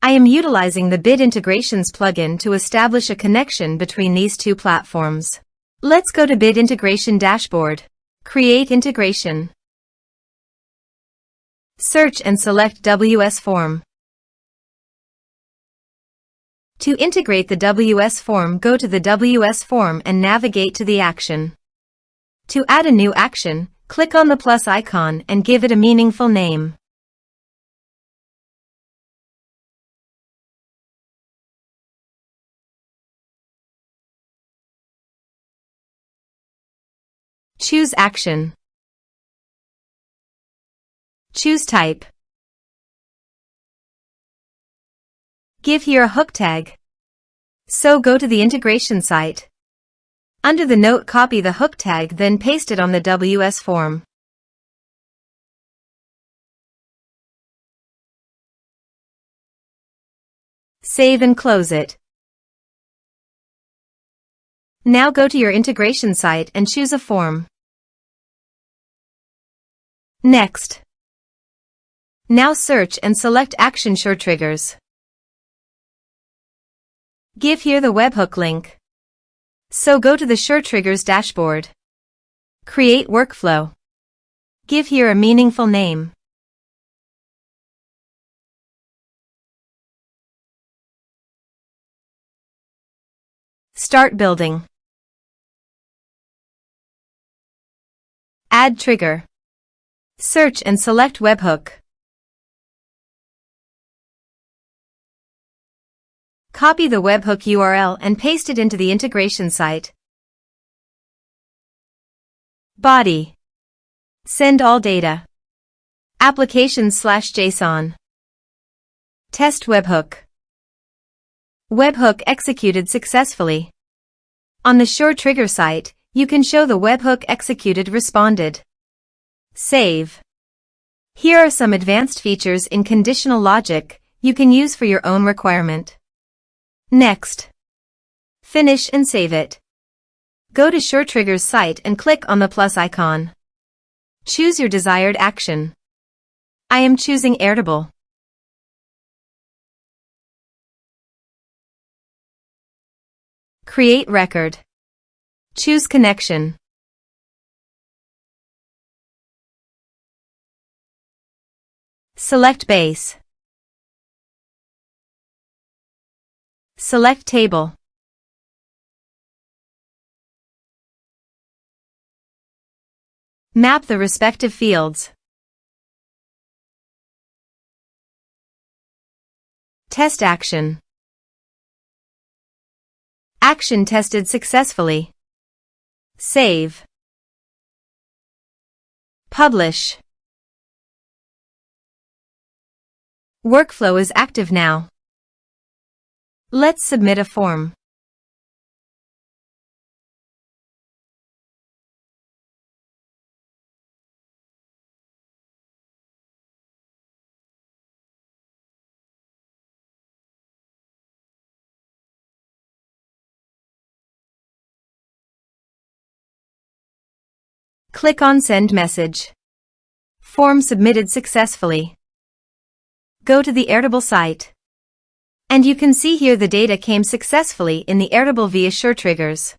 I am utilizing the Bit Integrations plugin to establish a connection between these two platforms. Let's go to Bit Integration Dashboard. Create integration. Search and select WSForm. To integrate the WSForm, go to the WSForm and navigate to the action. To add a new action, click on the plus icon and give it a meaningful name. Choose action. Choose type. Give here a hook tag. So go to the integration site. Under the note, copy the hook tag, then paste it on the WSForm. Save and close it. Now go to your integration site and choose a form. Next. Now search and select Action SureTriggers. Give here the webhook link. So go to the SureTriggers dashboard. Create workflow. Give here a meaningful name. Start building. Add trigger. Search and select webhook. Copy the webhook URL and paste it into the integration site. Body. Send all data. Applications/JSON. Test webhook. Webhook executed successfully. On the SureTrigger site, you can show the webhook executed responded. Save. Here are some advanced features in conditional logic you can use for your own requirement. Next. Finish and save it. Go to SureTriggers site and click on the plus icon. Choose your desired action. I am choosing Airtable. Create record. Choose connection. Select base. Select table. Map the respective fields. Test action. Action tested successfully. Save. Publish. Workflow is active now. Let's submit a form. Click on Send Message. Form submitted successfully. Go to the Airtable site. And you can see here the data came successfully in the Airtable via SureTriggers.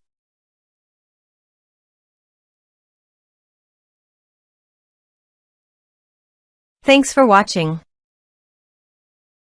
Thanks for watching.